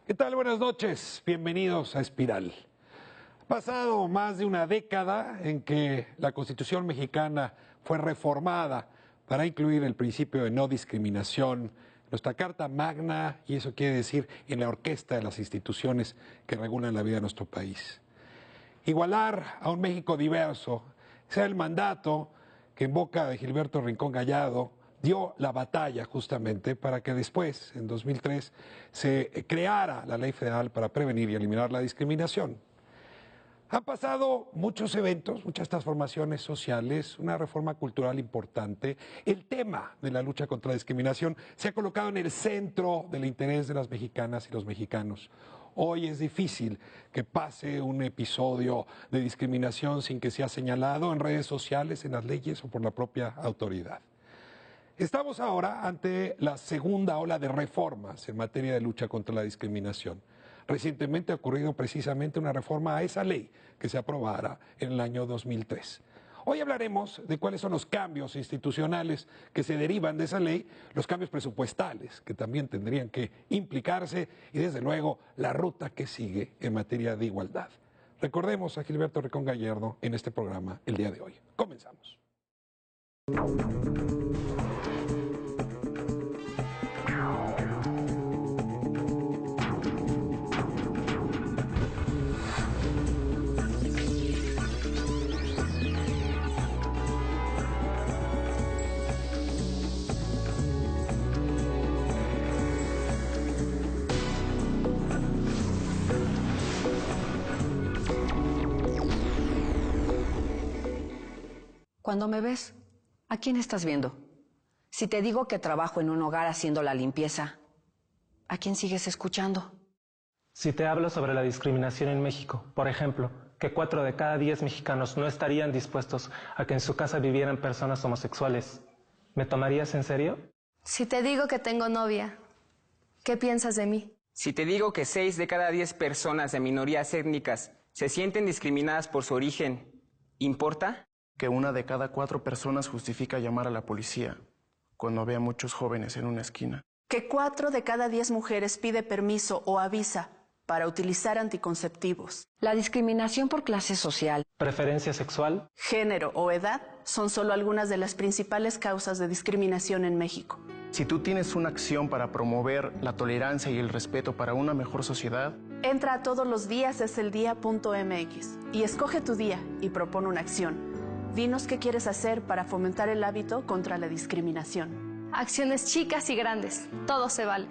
¿Qué tal? Buenas noches. Bienvenidos a Espiral. Ha pasado más de una década en que la Constitución mexicana fue reformada para incluir el principio de no discriminación en nuestra Carta Magna, y eso quiere decir en la orquesta de las instituciones que regulan la vida de nuestro país. Igualar a un México diverso sea el mandato que en boca de Gilberto Rincón Gallardo dio la batalla justamente para que después, en 2003, se creara la Ley Federal para prevenir y eliminar la discriminación. Han pasado muchos eventos, muchas transformaciones sociales, una reforma cultural importante. El tema de la lucha contra la discriminación se ha colocado en el centro del interés de las mexicanas y los mexicanos. Hoy es difícil que pase un episodio de discriminación sin que sea señalado en redes sociales, en las leyes o por la propia autoridad. Estamos ahora ante la segunda ola de reformas en materia de lucha contra la discriminación. Recientemente ha ocurrido precisamente una reforma a esa ley que se aprobara en el año 2003. Hoy hablaremos de cuáles son los cambios institucionales que se derivan de esa ley, los cambios presupuestales que también tendrían que implicarse y desde luego la ruta que sigue en materia de igualdad. Recordemos a Gilberto Rincón Gallardo en este programa el día de hoy. Comenzamos. Cuando me ves, ¿a quién estás viendo? Si te digo que trabajo en un hogar haciendo la limpieza, ¿a quién sigues escuchando? Si te hablo sobre la discriminación en México, por ejemplo, que 4 de cada 10 mexicanos no estarían dispuestos a que en su casa vivieran personas homosexuales, ¿me tomarías en serio? Si te digo que tengo novia, ¿qué piensas de mí? Si te digo que 6 de cada 10 personas de minorías étnicas se sienten discriminadas por su origen, ¿importa? Que 1 de cada 4 personas justifica llamar a la policía cuando ve a muchos jóvenes en una esquina. Que 4 de cada 10 mujeres pide permiso o avisa para utilizar anticonceptivos. La discriminación por clase social, ¿Preferencia sexual? Género o edad son solo algunas de las principales causas de discriminación en México. Si tú tienes una acción para promover la tolerancia y el respeto para una mejor sociedad, entra a todosloosdiaseseldia.mx y escoge tu día y propone una acción. Dinos qué quieres hacer para fomentar el hábito contra la discriminación. Acciones chicas y grandes, todo se vale.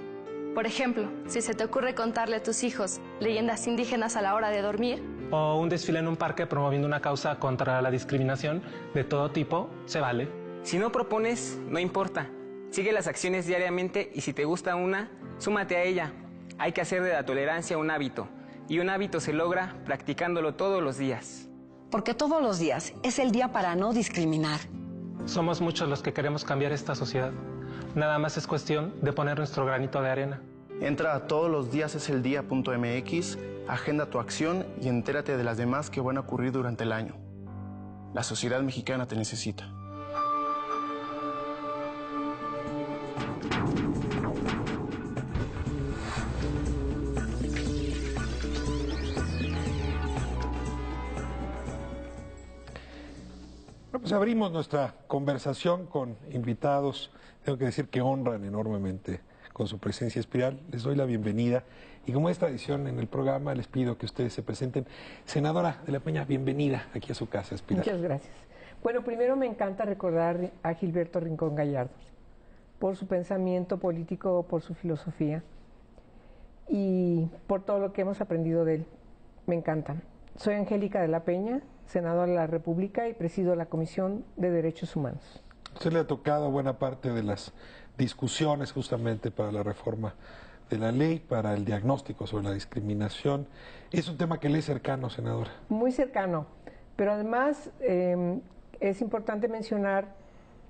Por ejemplo, si se te ocurre contarle a tus hijos leyendas indígenas a la hora de dormir, ¿O un desfile en un parque promoviendo una causa contra la discriminación de todo tipo? Se vale. Si no propones, no importa. Sigue las acciones diariamente y si te gusta una, súmate a ella. Hay que hacer de la tolerancia un hábito. Y un hábito se logra practicándolo todos los días. porque todos los días es el día para no discriminar. Somos muchos los que queremos cambiar esta sociedad. Nada más es cuestión de poner nuestro granito de arena. entra a todosloosdiaseseldia.mx, agenda tu acción y entérate de las demás que van a ocurrir durante el año. La sociedad mexicana te necesita. Bueno, pues abrimos nuestra conversación con invitados, tengo que decir que honran enormemente con su presencia Espiral. Les doy la bienvenida y como es tradición en el programa les pido que ustedes se presenten. Senadora de la Peña, bienvenida aquí a su casa, Espiral. Muchas gracias. Bueno, primero me encanta recordar a Gilberto Rincón Gallardo por su pensamiento político, por su filosofía y por todo lo que hemos aprendido de él. Me encanta. Soy Angélica de la Peña, senadora de la República y presido la Comisión de Derechos Humanos. A usted le ha tocado buena parte de las discusiones justamente para la reforma de la ley, para el diagnóstico sobre la discriminación. Es un tema que le es cercano, senadora. Muy cercano, pero además es importante mencionar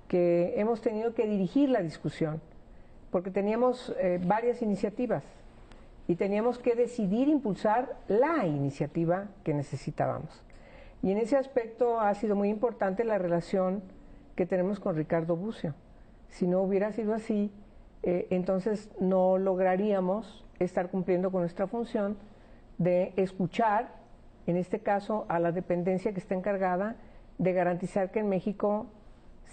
que hemos tenido que dirigir la discusión, porque teníamos varias iniciativas y teníamos que decidir impulsar la iniciativa que necesitábamos. Y en ese aspecto ha sido muy importante la relación que tenemos con Ricardo Bucio. Si no hubiera sido así, entonces no lograríamos estar cumpliendo con nuestra función de escuchar, en este caso, a la dependencia que está encargada de garantizar que en México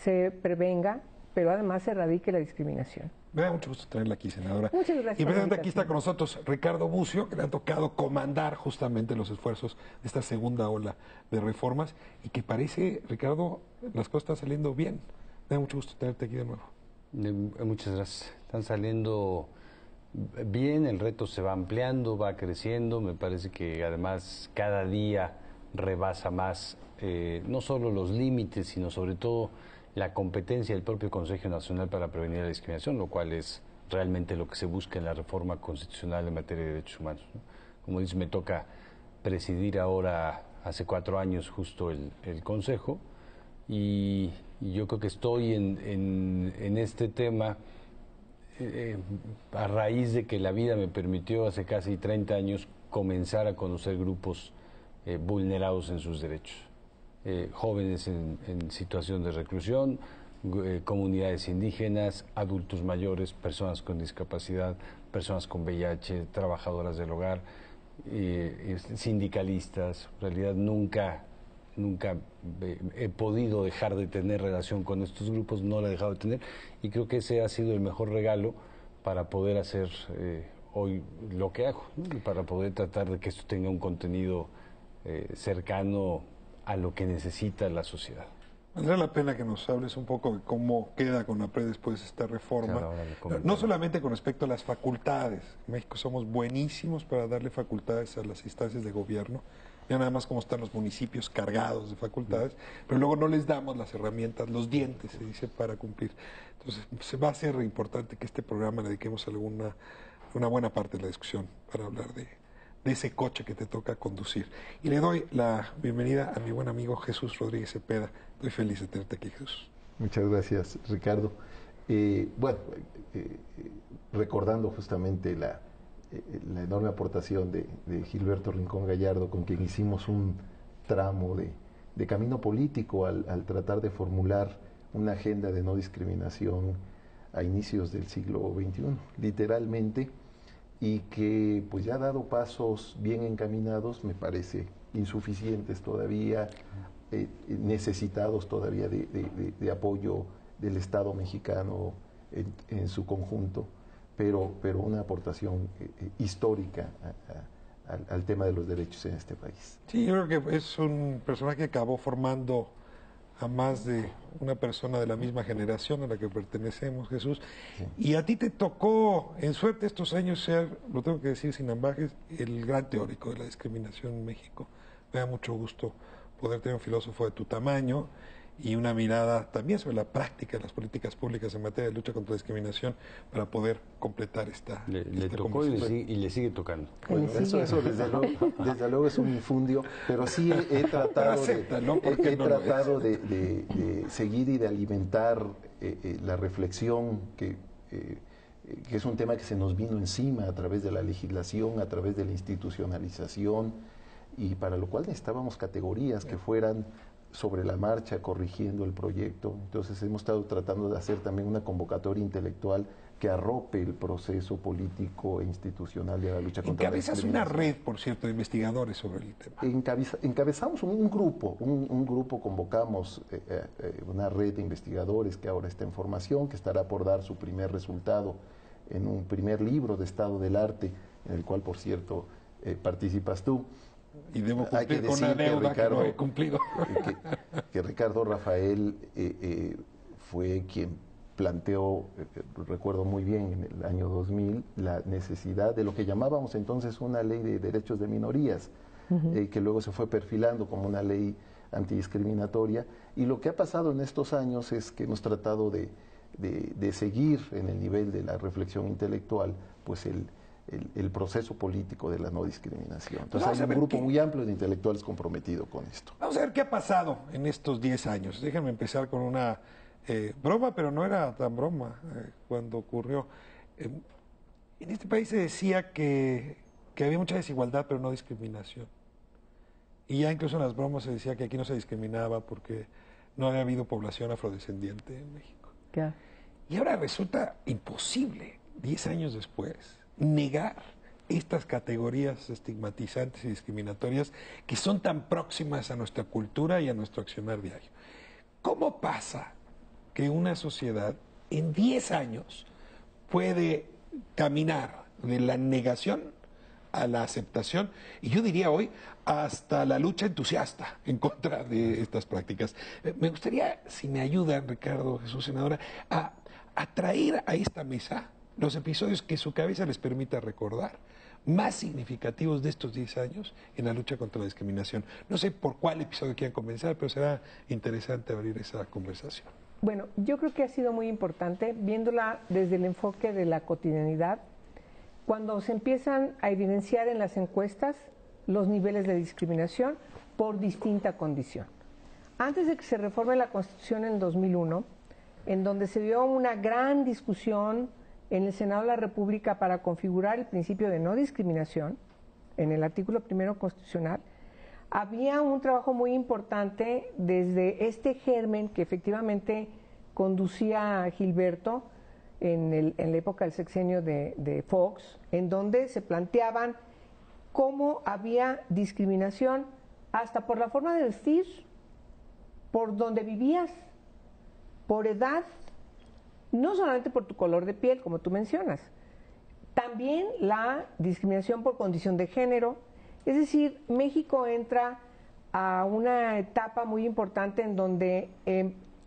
se prevenga, pero además se erradique la discriminación. Me da mucho gusto tenerla aquí, senadora. Muchas gracias. Y por la precisamente aquí está invitación. con nosotros Ricardo Bucio, que le ha tocado comandar justamente los esfuerzos de esta segunda ola de reformas y que parece, Ricardo, las cosas están saliendo bien. Me da mucho gusto tenerte aquí de nuevo. Muchas gracias. Están saliendo bien, el reto se va ampliando, va creciendo. Me parece que además cada día rebasa más no solo los límites, sino sobre todo la competencia del propio Consejo Nacional para Prevenir la Discriminación, lo cual es realmente lo que se busca en la reforma constitucional en materia de derechos humanos, ¿no? Como dices, me toca presidir ahora, hace 4 años justo el Consejo, y yo creo que estoy en este tema a raíz de que la vida me permitió hace casi 30 años comenzar a conocer grupos vulnerados en sus derechos. Jóvenes en situación de reclusión, comunidades indígenas, adultos mayores, personas con discapacidad, personas con VIH, trabajadoras del hogar, sindicalistas. En realidad nunca he podido dejar de tener relación con estos grupos, no la he dejado de tener, y creo que ese ha sido el mejor regalo para poder hacer hoy lo que hago, ¿no? Y para poder tratar de que esto tenga un contenido cercano a lo que necesita la sociedad. Valdrá la pena que nos hables un poco de cómo queda CONAPRED después de esta reforma, no solamente con respecto a las facultades. En México somos buenísimos para darle facultades a las instancias de gobierno, ya nada más como están los municipios cargados de facultades, pero luego no les damos las herramientas, los dientes, se dice, para cumplir. Entonces, se va a ser importante que este programa le dediquemos una buena parte de la discusión para hablar de ese coche que te toca conducir. Y le doy la bienvenida a mi buen amigo Jesús Rodríguez Cepeda. Estoy feliz de tenerte aquí, Jesús. Muchas gracias, Ricardo. Recordando justamente la enorme aportación de Gilberto Rincón Gallardo, con quien hicimos un tramo de camino político al tratar de formular una agenda de no discriminación a inicios del siglo XXI, literalmente, y que pues ya ha dado pasos bien encaminados, me parece insuficientes todavía, necesitados todavía de apoyo del Estado mexicano en su conjunto, pero una aportación histórica al tema de los derechos en este país. Sí, yo creo que es un personaje que acabó formando a más de una persona de la misma generación a la que pertenecemos, Jesús. Sí. Y a ti te tocó, en suerte estos años, ser, lo tengo que decir sin ambajes, el gran teórico de la discriminación en México. Me da mucho gusto poder tener un filósofo de tu tamaño y una mirada también sobre la práctica de las políticas públicas en materia de lucha contra la discriminación para poder completar esta tocó y le sigue tocando. Bueno, eso desde luego es un infundio, pero sí he tratado, de seguir y de alimentar la reflexión que es un tema que se nos vino encima a través de la legislación, a través de la institucionalización, y para lo cual necesitábamos categorías que fueran sobre la marcha, corrigiendo el proyecto. Entonces hemos estado tratando de hacer también una convocatoria intelectual que arrope el proceso político e institucional de la lucha contra la discriminación. Encabezas una red, por cierto, de investigadores sobre el tema. Encabezamos un grupo, convocamos una red de investigadores que ahora está en formación, que estará por dar su primer resultado en un primer libro de estado del arte, en el cual, por cierto, participas tú. Y debo cumplir con una deuda que no he cumplido. Que Ricardo Rafael fue quien planteó, recuerdo muy bien, en el año 2000, la necesidad de lo que llamábamos entonces una ley de derechos de minorías, que luego se fue perfilando como una ley antidiscriminatoria. Y lo que ha pasado en estos años es que hemos tratado de seguir en el nivel de la reflexión intelectual, pues el proceso político de la no discriminación. Entonces hay un grupo muy amplio de intelectuales comprometido con esto. Vamos a ver qué ha pasado en estos 10 años. Déjenme empezar con una broma, pero no era tan broma cuando ocurrió. En este país se decía que había mucha desigualdad, pero no discriminación. Y ya incluso en las bromas se decía que aquí no se discriminaba porque no había habido población afrodescendiente en México. ¿Qué? Y ahora resulta imposible, 10 años después, negar estas categorías estigmatizantes y discriminatorias que son tan próximas a nuestra cultura y a nuestro accionar diario. ¿Cómo pasa que una sociedad en 10 años puede caminar de la negación a la aceptación, y yo diría hoy hasta la lucha entusiasta en contra de estas prácticas? Me gustaría, si me ayudan, Ricardo, Jesús, senadora, a traer a esta mesa los episodios que su cabeza les permita recordar, más significativos de estos 10 años en la lucha contra la discriminación. No sé por cuál episodio quieran comenzar, pero será interesante abrir esa conversación. Bueno, yo creo que ha sido muy importante, viéndola desde el enfoque de la cotidianidad, cuando se empiezan a evidenciar en las encuestas los niveles de discriminación por distinta condición. Antes de que se reforme la Constitución en 2001, en donde se dio una gran discusión en el Senado de la República para configurar el principio de no discriminación, en el artículo 1 constitucional, había un trabajo muy importante desde este germen que efectivamente conducía a Gilberto en la época del sexenio de Fox, en donde se planteaban cómo había discriminación hasta por la forma de vestir, por donde vivías, por edad, no solamente por tu color de piel, como tú mencionas, también la discriminación por condición de género. Es decir, México entra a una etapa muy importante en donde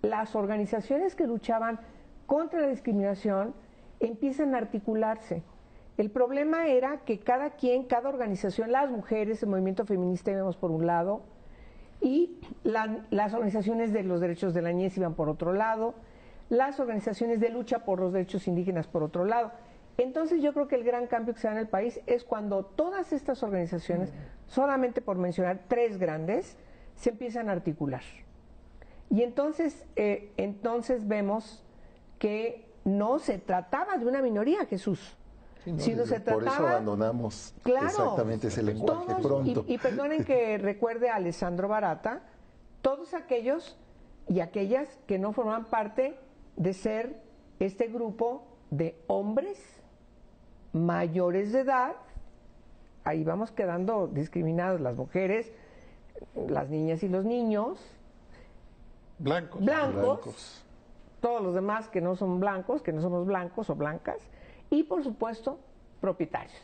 las organizaciones que luchaban contra la discriminación empiezan a articularse. El problema era que cada organización, las mujeres, el movimiento feminista íbamos por un lado, y las organizaciones de los derechos de la niñez iban por otro lado, las organizaciones de lucha por los derechos indígenas por otro lado. Entonces yo creo que el gran cambio que se da en el país es cuando todas estas organizaciones, solamente por mencionar 3 grandes, se empiezan a articular. Y entonces vemos que no se trataba de una minoría, Jesús, sino se trataba... Por eso abandonamos exactamente ese lenguaje pronto. Y perdonen que recuerde a Alessandro Barata, todos aquellos y aquellas que no forman parte de ser este grupo de hombres mayores de edad. Ahí vamos quedando discriminados las mujeres, las niñas y los niños. Blancos. Todos los demás que no son blancos, que no somos blancos o blancas. Y por supuesto, propietarios.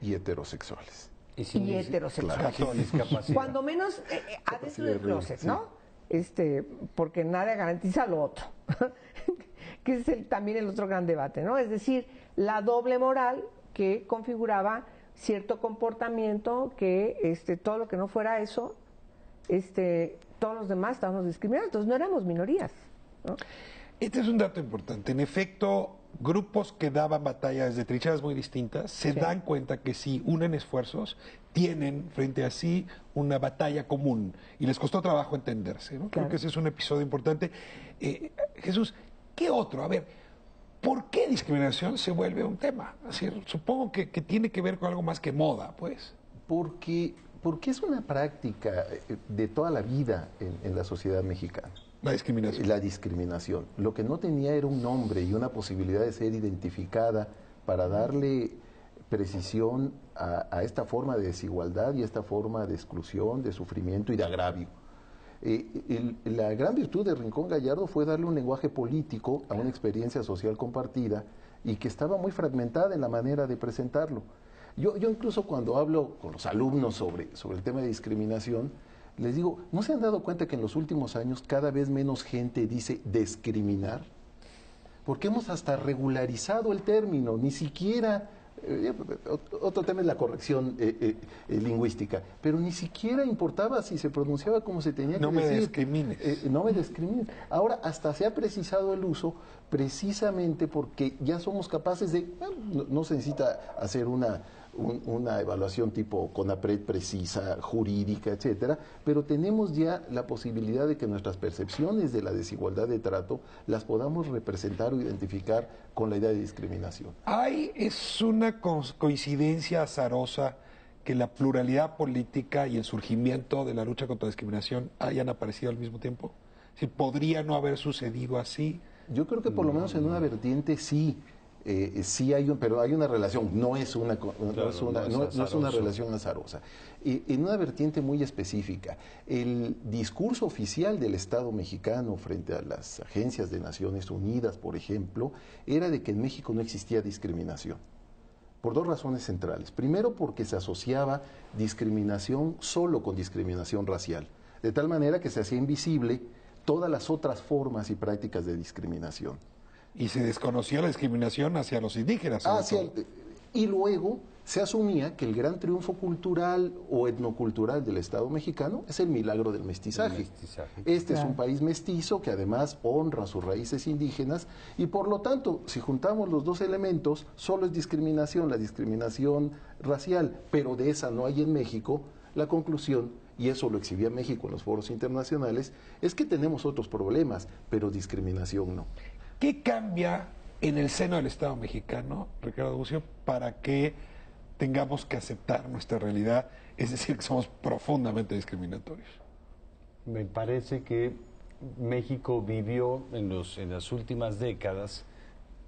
Y heterosexuales. Y heterosexuales. Claro. Cuando menos adentro del closet, ¿no? Porque nada garantiza lo otro. Que es también el otro gran debate, ¿no? Es decir, la doble moral que configuraba cierto comportamiento que todo lo que no fuera eso, todos los demás estábamos discriminados, entonces no éramos minorías, ¿no? Este es un dato importante. En efecto, grupos que daban batalla desde trincheras muy distintas se dan cuenta que si unen esfuerzos, tienen frente a sí una batalla común y les costó trabajo entenderse, ¿no? Claro. Creo que ese es un episodio importante. Jesús, ¿qué otro? A ver, ¿por qué discriminación se vuelve un tema? Así, supongo que tiene que ver con algo más que moda, pues. Porque es una práctica de toda la vida en la sociedad mexicana. La discriminación. La discriminación. Lo que no tenía era un nombre y una posibilidad de ser identificada para darle precisión a esta forma de desigualdad y esta forma de exclusión, de sufrimiento y de agravio. La gran virtud de Rincón Gallardo fue darle un lenguaje político a una experiencia social compartida y que estaba muy fragmentada en la manera de presentarlo. Yo incluso cuando hablo con los alumnos sobre el tema de discriminación, les digo, ¿no se han dado cuenta que en los últimos años cada vez menos gente dice discriminar? Porque hemos hasta regularizado el término, ni siquiera... otro tema es la corrección lingüística, pero ni siquiera importaba si se pronunciaba como se tenía que decir. No me discrimines. No me discrimines. Ahora hasta se ha precisado el uso precisamente porque ya somos capaces de... no se necesita hacer una evaluación tipo CONAPRED precisa, jurídica, etcétera, pero tenemos ya la posibilidad de que nuestras percepciones de la desigualdad de trato las podamos representar o identificar con la idea de discriminación. Es una coincidencia azarosa que la pluralidad política y el surgimiento de la lucha contra la discriminación hayan aparecido al mismo tiempo. ¿Podría no haber sucedido así Yo creo que por lo menos en una vertiente sí. Sí hay pero hay una relación, no es una relación azarosa. En una vertiente muy específica, el discurso oficial del Estado mexicano frente a las agencias de Naciones Unidas, por ejemplo, era de que en México no existía discriminación, por dos razones centrales. Primero, porque se asociaba discriminación solo con discriminación racial, de tal manera que se hacía invisible todas las otras formas y prácticas de discriminación. Y se desconocía la discriminación hacia los indígenas. Y luego se asumía que el gran triunfo cultural o etnocultural del Estado mexicano es el milagro del mestizaje. Este es un país mestizo que además honra sus raíces indígenas y por lo tanto, si juntamos los dos elementos, solo es discriminación, la discriminación racial, pero de esa no hay en México. La conclusión, y eso lo exhibía México en los foros internacionales, es que tenemos otros problemas, pero discriminación no. ¿Qué cambia en el seno del Estado mexicano, Ricardo Bucio, para que tengamos que aceptar nuestra realidad, es decir, que somos profundamente discriminatorios? Me parece que México vivió en las últimas décadas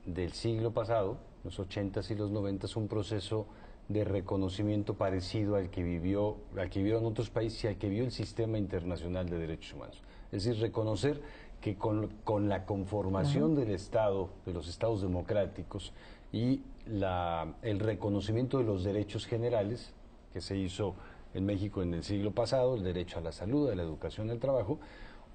del siglo pasado, los 80s y los 90s, un proceso de reconocimiento parecido al que vivieron otros países y al que vio el sistema internacional de derechos humanos. Es decir, reconocer que con la conformación del Estado, de los estados democráticos y el reconocimiento de los derechos generales que se hizo en México en el siglo pasado, el derecho a la salud, a la educación, al trabajo,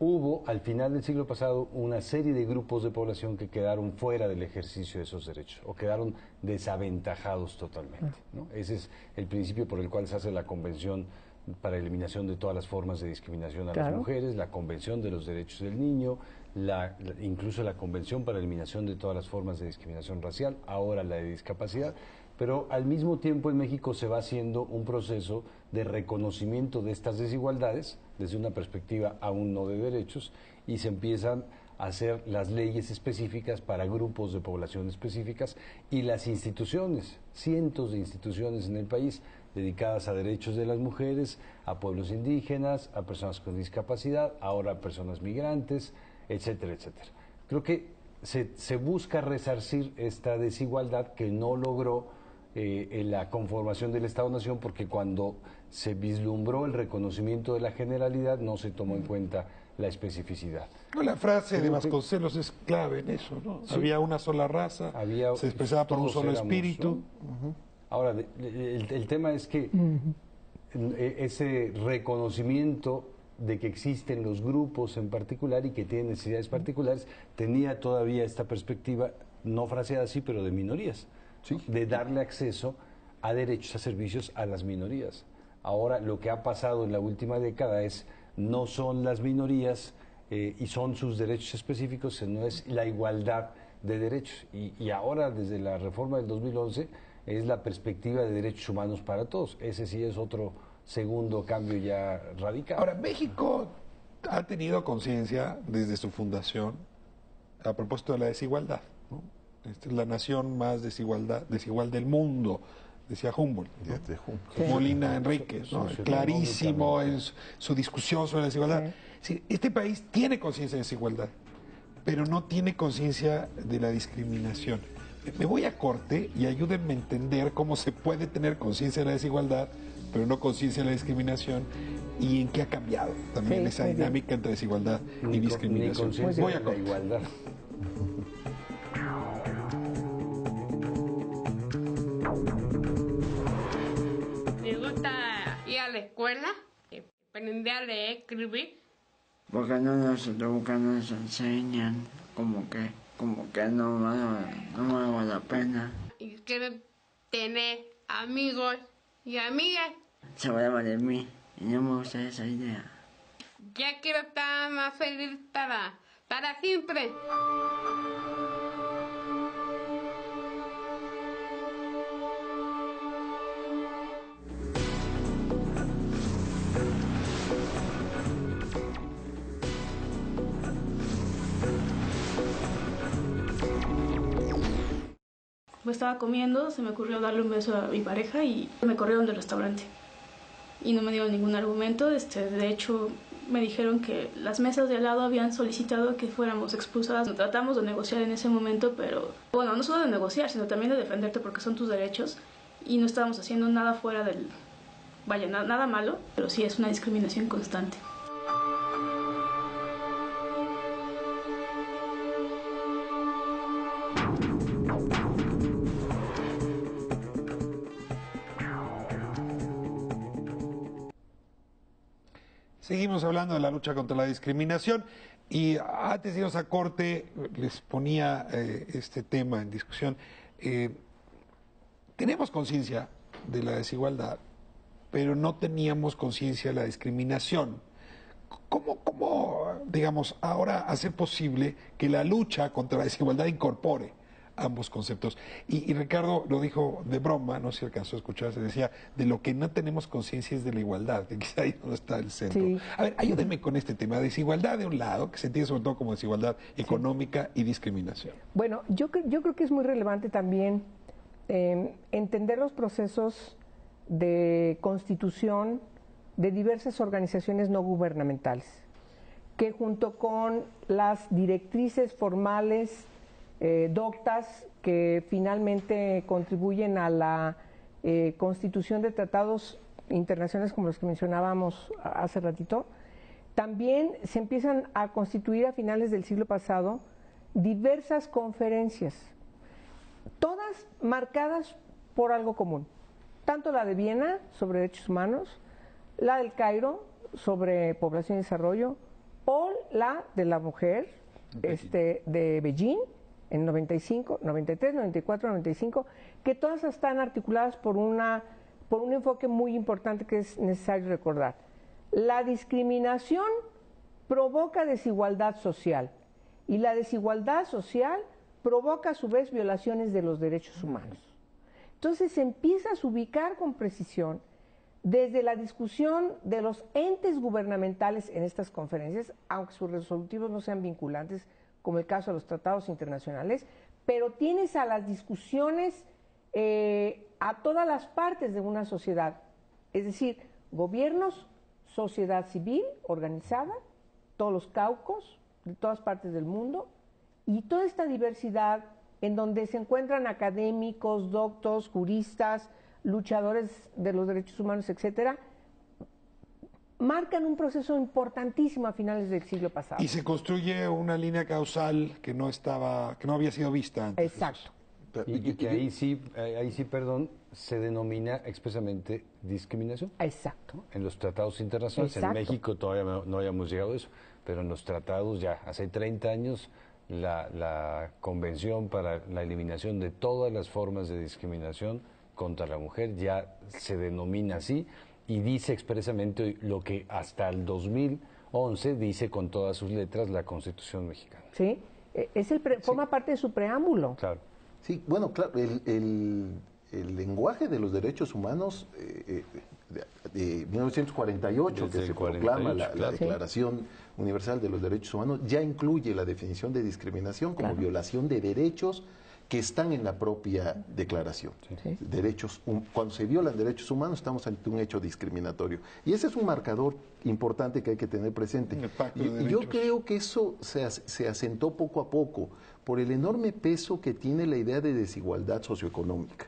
hubo al final del siglo pasado una serie de grupos de población que quedaron fuera del ejercicio de esos derechos o quedaron desaventajados totalmente, ¿no? Ese es el principio por el cual se hace la Convención para la eliminación de todas las formas de discriminación a las mujeres, la Convención de los Derechos del Niño, incluso la Convención para la eliminación de todas las formas de discriminación racial, ahora la de discapacidad, pero al mismo tiempo en México se va haciendo un proceso de reconocimiento de estas desigualdades desde una perspectiva aún no de derechos y se empiezan a hacer las leyes específicas para grupos de población específicas y las instituciones, cientos de instituciones en el país dedicadas a derechos de las mujeres, a pueblos indígenas, a personas con discapacidad, ahora a personas migrantes, etcétera, etcétera. Creo que se busca resarcir esta desigualdad que no logró en la conformación del Estado-Nación, porque cuando se vislumbró el reconocimiento de la generalidad no se tomó en cuenta la especificidad. La frase de Vasconcelos es clave en eso, ¿no? Sí. Había una sola raza, se expresaba por un solo espíritu. ¿No? Ahora, el tema es que ese reconocimiento de que existen los grupos en particular y que tienen necesidades particulares, tenía todavía esta perspectiva, no fraseada así, pero de minorías, ¿sí? De darle acceso a derechos, a servicios a las minorías. Ahora, lo que ha pasado en la última década es, no son las minorías y son sus derechos específicos, sino es la igualdad de derechos. Y ahora, desde la reforma del 2011, es la perspectiva de derechos humanos para todos. Ese sí es otro segundo cambio ya radical. Ahora, México ha tenido conciencia desde su fundación a propósito de la desigualdad, ¿no? Esta es la nación más desigual del mundo, decía Humboldt, ¿no? Molina Enríquez, ¿no? Clarísimo en su discusión sobre la desigualdad. Sí, este país tiene conciencia de desigualdad, pero no tiene conciencia de la discriminación. Me voy a corte y ayúdenme a entender cómo se puede tener conciencia de la desigualdad, pero no conciencia de la discriminación, y en qué ha cambiado también esa dinámica entre desigualdad y discriminación. Voy a corte. Igualdad. Me gusta ir a la escuela, aprender a leer, escribir. Porque nunca nos enseñan, como que no vale la pena. Y quiero tener amigos y amigas. Se habla de mí y no me gusta esa idea. Ya quiero estar más feliz para siempre. Estaba comiendo, se me ocurrió darle un beso a mi pareja y me corrieron del restaurante. Y no me dieron ningún argumento, de hecho me dijeron que las mesas de al lado habían solicitado que fuéramos expulsadas. Tratamos de negociar en ese momento, pero bueno, no solo de negociar, sino también de defenderte porque son tus derechos y no estábamos haciendo nada fuera del... Vaya, nada malo, pero sí es una discriminación constante. Seguimos hablando de la lucha contra la discriminación y antes de irnos a corte les ponía este tema en discusión. Tenemos conciencia de la desigualdad, pero no teníamos conciencia de la discriminación. ¿Cómo, digamos, ahora hacer posible que la lucha contra la desigualdad incorpore ambos conceptos? Y Ricardo lo dijo de broma, no sé si alcanzó a escuchar, se decía, de lo que no tenemos conciencia es de la igualdad, que quizá ahí no está el centro. Sí. A ver, ayúdenme con este tema, desigualdad de un lado, que se entiende sobre todo como desigualdad económica y discriminación. Bueno, yo creo que es muy relevante también entender los procesos de constitución de diversas organizaciones no gubernamentales, que junto con las directrices formales doctas que finalmente contribuyen a la constitución de tratados internacionales como los que mencionábamos hace ratito, también se empiezan a constituir a finales del siglo pasado diversas conferencias, todas marcadas por algo común, tanto la de Viena sobre derechos humanos, la del Cairo sobre población y desarrollo, o la de la mujer de Beijing en 95, 93, 94, 95, que todas están articuladas por un enfoque muy importante que es necesario recordar. La discriminación provoca desigualdad social y la desigualdad social provoca a su vez violaciones de los derechos humanos. Entonces se empieza a ubicar con precisión desde la discusión de los entes gubernamentales en estas conferencias, aunque sus resolutivos no sean vinculantes, como el caso de los tratados internacionales, pero tienes a las discusiones a todas las partes de una sociedad, es decir, gobiernos, sociedad civil organizada, todos los caucos de todas partes del mundo, y toda esta diversidad en donde se encuentran académicos, doctos, juristas, luchadores de los derechos humanos, etcétera, marcan un proceso importantísimo a finales del siglo pasado. Y se construye una línea causal que no había sido vista antes. Exacto. Y que ahí sí, perdón, se denomina expresamente discriminación. Exacto. En los tratados internacionales, exacto. En México todavía no habíamos llegado a eso, pero en los tratados ya hace 30 años la Convención para la Eliminación de todas las formas de discriminación contra la mujer ya se denomina así y dice expresamente lo que hasta el 2011 dice con todas sus letras la Constitución mexicana. Sí, forma parte de su preámbulo. Claro. Sí, bueno, claro, el lenguaje de los derechos humanos de 1948, desde que se proclama la Declaración Universal de los Derechos Humanos, ya incluye la definición de discriminación como violación de derechos que están en la propia declaración. Sí. Cuando se violan derechos humanos estamos ante un hecho discriminatorio. Y ese es un marcador importante que hay que tener presente. Y yo creo que eso se asentó poco a poco por el enorme peso que tiene la idea de desigualdad socioeconómica.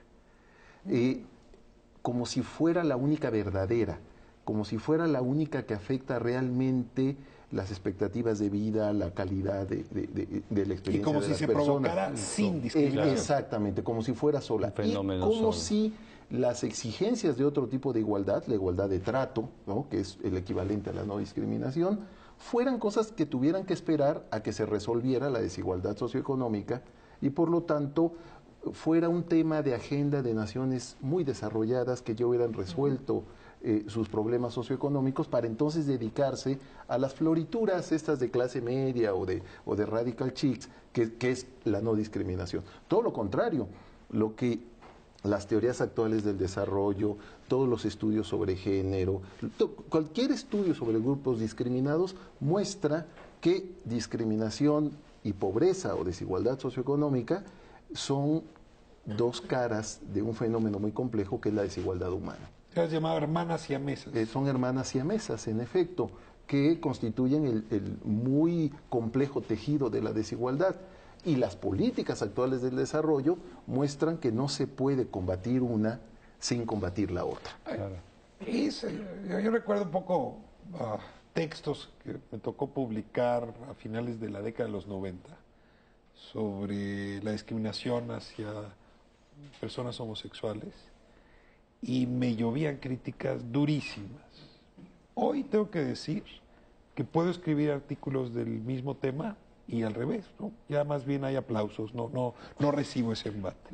Como si fuera la única verdadera, como si fuera la única que afecta realmente las expectativas de vida, la calidad de la experiencia de las personas. Y como si se provocara sin discriminación. Exactamente, como si fuera sola. Y como si las exigencias de otro tipo de igualdad, la igualdad de trato, ¿no?, que es el equivalente a la no discriminación, fueran cosas que tuvieran que esperar a que se resolviera la desigualdad socioeconómica y por lo tanto fuera un tema de agenda de naciones muy desarrolladas que ya hubieran resuelto sus problemas socioeconómicos para entonces dedicarse a las florituras estas de clase media o de radical chicks, que es la no discriminación. Todo lo contrario, lo que las teorías actuales del desarrollo, todos los estudios sobre género, cualquier estudio sobre grupos discriminados muestra que discriminación y pobreza o desigualdad socioeconómica son dos caras de un fenómeno muy complejo que es la desigualdad humana. Se has llamado hermanas siamesas. Son hermanas siamesas, en efecto, que constituyen el muy complejo tejido de la desigualdad. Y las políticas actuales del desarrollo muestran que no se puede combatir una sin combatir la otra. Yo recuerdo un poco textos que me tocó publicar a finales de la década de los 90 sobre la discriminación hacia personas homosexuales y me llovían críticas durísimas. Hoy tengo que decir que puedo escribir artículos del mismo tema y al revés, ¿no? Ya más bien hay aplausos, no recibo ese embate.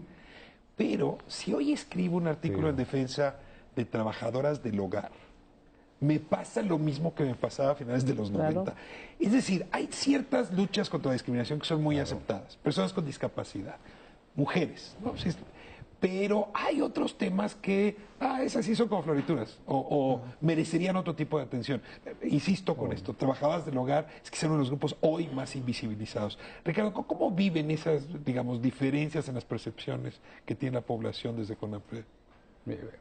Pero si hoy escribo un artículo en defensa de trabajadoras del hogar, me pasa lo mismo que me pasaba a finales de los 90. Es decir, hay ciertas luchas contra la discriminación que son muy aceptadas. Personas con discapacidad, mujeres, ¿no? Pero hay otros temas que, esas sí son como florituras, o merecerían otro tipo de atención. Insisto con esto, trabajadoras del hogar es que son uno de los grupos hoy más invisibilizados. Ricardo, ¿cómo viven esas, digamos, diferencias en las percepciones que tiene la población desde CONAPRED?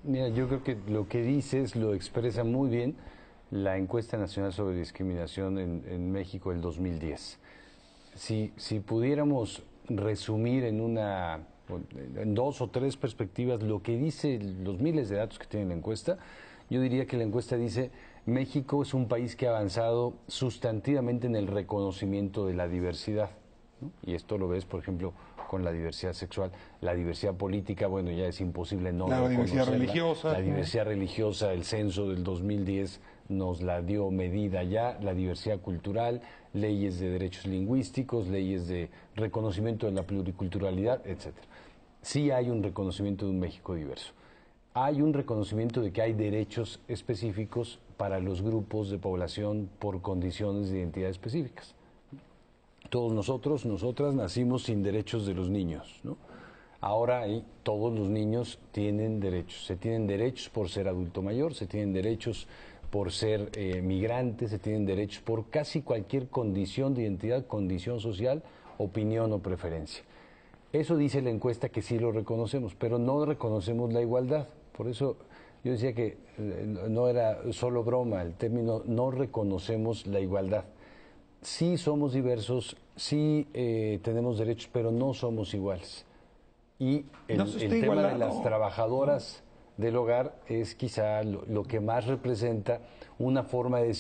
Mira, yo creo que lo que dices lo expresa muy bien la encuesta nacional sobre discriminación en México del 2010. Si pudiéramos resumir en 2 o 3 perspectivas lo que dice los miles de datos que tiene la encuesta, yo diría que la encuesta dice: México es un país que ha avanzado sustantivamente en el reconocimiento de la diversidad, ¿no? Y esto lo ves, por ejemplo, con la diversidad sexual. La diversidad política, bueno, ya es imposible no reconocerla. La diversidad religiosa. La diversidad religiosa, el censo del 2010 nos la dio medida ya. La diversidad cultural, leyes de derechos lingüísticos, leyes de reconocimiento de la pluriculturalidad, etcétera. Sí hay un reconocimiento de un México diverso. Hay un reconocimiento de que hay derechos específicos para los grupos de población por condiciones de identidad específicas. Todos nosotros, nosotras nacimos sin derechos de los niños, ¿no? Ahora todos los niños tienen derechos. Se tienen derechos por ser adulto mayor, se tienen derechos por ser migrante, se tienen derechos por casi cualquier condición de identidad, condición social, opinión o preferencia. Eso dice la encuesta, que sí lo reconocemos, pero no reconocemos la igualdad. Por eso yo decía que no era solo broma el término, no reconocemos la igualdad. Sí somos diversos, sí tenemos derechos, pero no somos iguales. Y el tema de las trabajadoras del hogar es quizá lo que más representa una forma de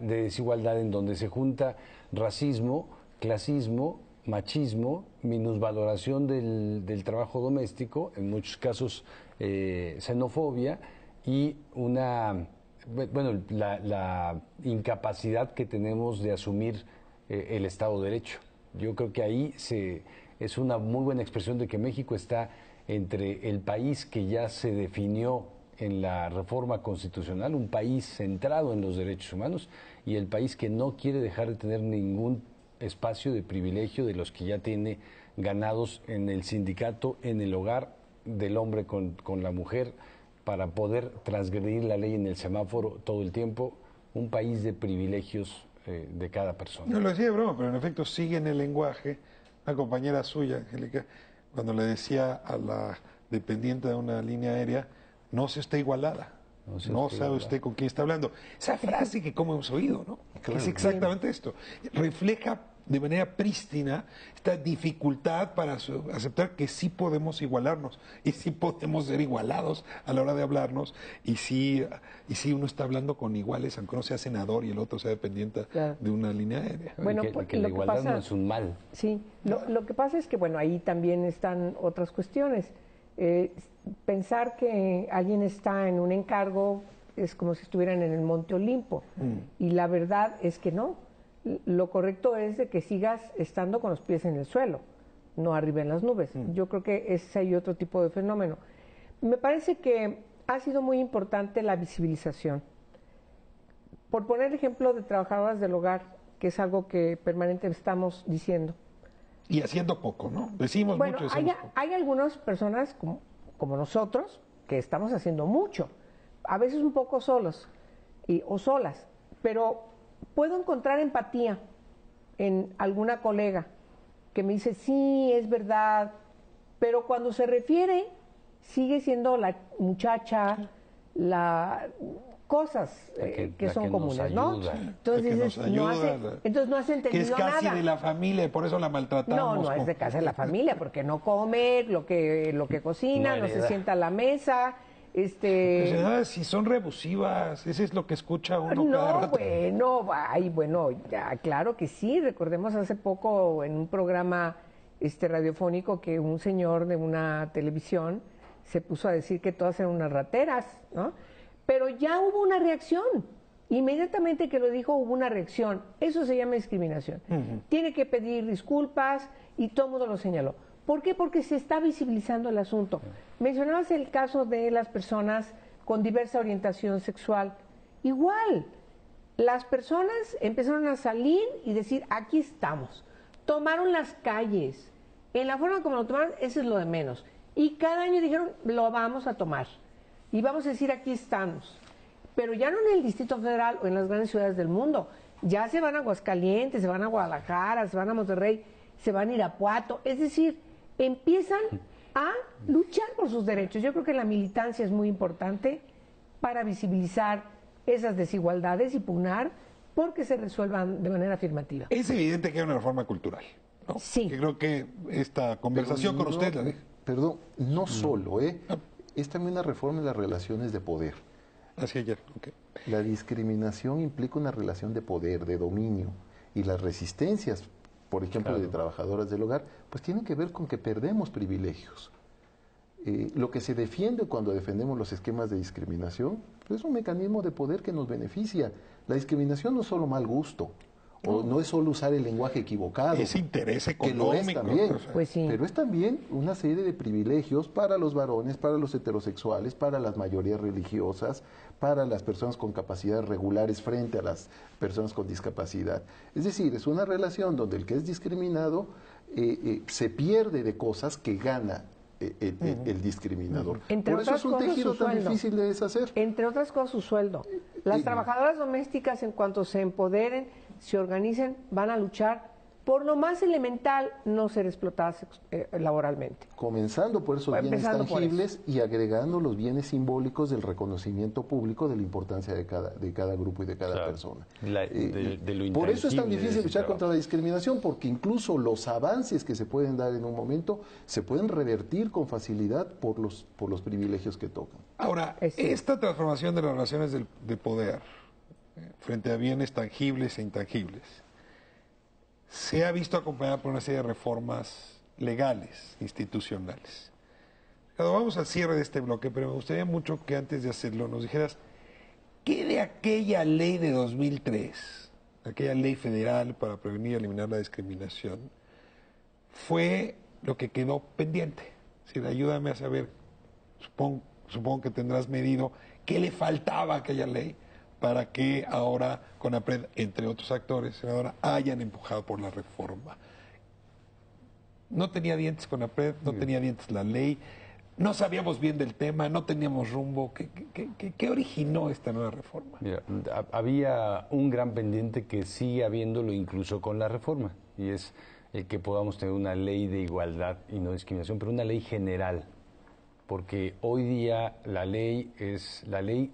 desigualdad en donde se junta racismo, clasismo, machismo, minusvaloración del trabajo doméstico, en muchos casos xenofobia y la incapacidad que tenemos de asumir el Estado de Derecho. Yo creo que ahí es una muy buena expresión de que México está entre el país que ya se definió en la reforma constitucional, un país centrado en los derechos humanos, y el país que no quiere dejar de tener ningún espacio de privilegio de los que ya tiene ganados en el sindicato, en el hogar, del hombre con la mujer, para poder transgredir la ley en el semáforo todo el tiempo, un país de privilegios de cada persona. No lo decía de broma, pero en efecto sigue en el lenguaje. Una compañera suya, Angélica, cuando le decía a la dependiente de una línea aérea: no sea usted igualada, no sabe usted con quién está hablando. Esa frase que como hemos oído, ¿no? Claro, es exactamente esto. Refleja de manera prístina esta dificultad para aceptar que sí podemos igualarnos y sí podemos ser igualados a la hora de hablarnos, y sí uno está hablando con iguales, aunque uno sea senador y el otro sea dependiente de una línea aérea. Bueno, que la igualdad no es un mal. Sí, lo que pasa es que, bueno, ahí también están otras cuestiones. Pensar que alguien está en un encargo es como si estuvieran en el Monte Olimpo, y la verdad es que no. Lo correcto es de que sigas estando con los pies en el suelo, no arriba en las nubes. Yo creo que ese hay otro tipo de fenómeno. Me parece que ha sido muy importante la visibilización. Por poner el ejemplo de trabajadoras del hogar, que es algo que permanentemente estamos diciendo. Y haciendo poco, ¿no? Decimos mucho, decimos poco. Hay algunas personas como nosotros que estamos haciendo mucho, a veces un poco solos o solas, pero puedo encontrar empatía en alguna colega que me dice: sí, es verdad, pero cuando se refiere, sigue siendo la muchacha, cosas que son comunes, ¿no? Entonces dices, entonces no has entendido que es casi nada. de la familia, por eso la maltratamos. No es de casa de la familia, porque no come lo que cocina, no se sienta a la mesa. Si son rebusivas, eso es lo que escucha uno cada rato. Bueno, ya, claro que sí. Recordemos hace poco en un programa radiofónico que un señor de una televisión se puso a decir que todas eran unas rateras, ¿no? Pero ya hubo una reacción. Inmediatamente que lo dijo hubo una reacción. Eso se llama discriminación. Tiene que pedir disculpas y todo el mundo lo señaló. ¿Por qué? Porque se está visibilizando el asunto. Mencionabas el caso de las personas con diversa orientación sexual. Igual, las personas empezaron a salir y decir, aquí estamos. Tomaron las calles. En la forma como lo tomaron, eso es lo de menos. Y cada año dijeron, lo vamos a tomar. Y vamos a decir, aquí estamos. Pero ya no en el Distrito Federal o en las grandes ciudades del mundo. Ya se van a Aguascalientes, se van a Guadalajara, se van a Monterrey, se van a Irapuato. Es decir, empiezan a luchar por sus derechos. Yo creo que la militancia es muy importante para visibilizar esas desigualdades y pugnar porque se resuelvan de manera afirmativa. Es evidente que hay una reforma cultural, ¿no? Sí. Que creo que esta conversación con usted la deja. Perdón, no solo, es también una reforma en las relaciones de poder. Así ayer, okay. La discriminación implica una relación de poder, de dominio, y las resistencias, por ejemplo, de trabajadoras del hogar, pues tienen que ver con que perdemos privilegios. Lo que se defiende cuando defendemos los esquemas de discriminación pues es un mecanismo de poder que nos beneficia. La discriminación no es solo mal gusto, o no es solo usar el lenguaje equivocado. Es interés económico. Que lo es también, pues sí. Pero es también una serie de privilegios para los varones, para los heterosexuales, para las mayorías religiosas, para las personas con capacidades regulares frente a las personas con discapacidad. Es decir, es una relación donde el que es discriminado se pierde de cosas que gana el discriminador. Entre Por eso es un otras cosas, tejido su tan sueldo. difícil de deshacer. Entre otras cosas, su sueldo. Las trabajadoras domésticas, en cuanto se empoderen, se organicen, van a luchar por lo más elemental, no ser explotadas laboralmente. Comenzando por esos bienes Empezando por tangibles y agregando los bienes simbólicos del reconocimiento público de la importancia de cada grupo y de cada persona. Por eso es tan difícil luchar contra la discriminación, porque incluso los avances que se pueden dar en un momento se pueden revertir con facilidad por los privilegios que tocan. Ahora, esta transformación de las relaciones de poder frente a bienes tangibles e intangibles se ha visto acompañada por una serie de reformas legales, institucionales. Cuando vamos al cierre de este bloque, pero me gustaría mucho que antes de hacerlo nos dijeras qué de aquella ley de 2003, aquella ley federal para prevenir y eliminar la discriminación, fue lo que quedó pendiente. Es decir, ayúdame a saber, supongo que tendrás medido qué le faltaba a aquella ley para que ahora CONAPRED, entre otros actores, senadora, hayan empujado por la reforma. No tenía dientes CONAPRED, no tenía dientes la ley, no sabíamos bien del tema, no teníamos rumbo. ¿Qué originó esta nueva reforma? Mira, había un gran pendiente que sigue habiéndolo incluso con la reforma, y es el que podamos tener una ley de igualdad y no discriminación, pero una ley general. Porque hoy día la ley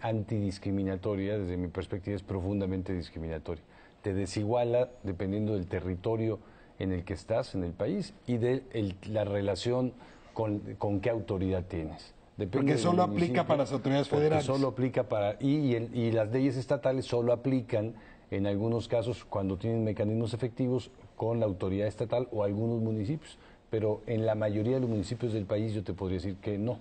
antidiscriminatoria, desde mi perspectiva, es profundamente discriminatoria. Te desiguala dependiendo del territorio en el que estás, en el país, y de la relación con qué autoridad tienes. Porque solo aplica para las autoridades federales. Solo aplica para... Y las leyes estatales solo aplican, en algunos casos, cuando tienen mecanismos efectivos, con la autoridad estatal o algunos municipios. Pero en la mayoría de los municipios del país yo te podría decir que no.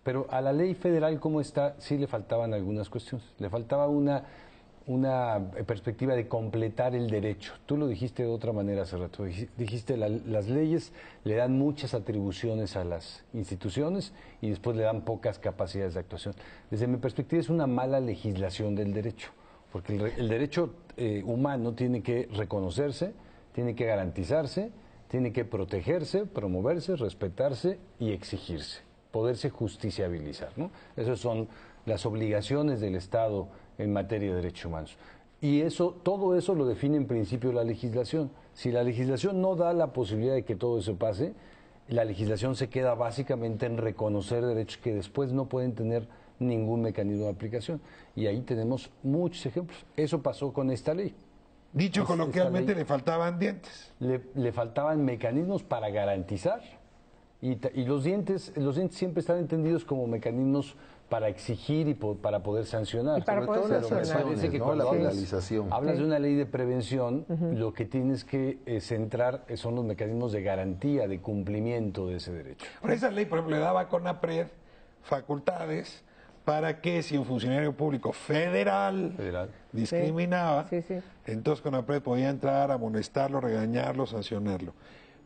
Pero a la ley federal como está, sí le faltaban algunas cuestiones. Le faltaba una perspectiva de completar el derecho. Tú lo dijiste de otra manera hace rato. Dijiste las leyes le dan muchas atribuciones a las instituciones y después le dan pocas capacidades de actuación. Desde mi perspectiva es una mala legislación del derecho, porque el derecho humano tiene que reconocerse, tiene que garantizarse, tiene que protegerse, promoverse, respetarse y exigirse, poderse justiciabilizar, ¿no? Esas son las obligaciones del Estado en materia de derechos humanos. Y todo eso lo define en principio la legislación. Si la legislación no da la posibilidad de que todo eso pase, la legislación se queda básicamente en reconocer derechos que después no pueden tener ningún mecanismo de aplicación. Y ahí tenemos muchos ejemplos. Eso pasó con esta ley. Dicho coloquialmente, le faltaban dientes. Le faltaban mecanismos para garantizar. Y los dientes siempre están entendidos como mecanismos para exigir y para poder sancionar. Y para Sobre poder todo, sancionar. me parece que cuando La hablas, penalización. hablas de una ley de prevención, lo que tienes que centrar son los mecanismos de garantía, de cumplimiento de ese derecho. Por esa ley, por ejemplo, le daba a CONAPRED facultades para que si un funcionario público federal discriminaba, entonces CONAPRED podía entrar, amonestarlo, regañarlo, sancionarlo.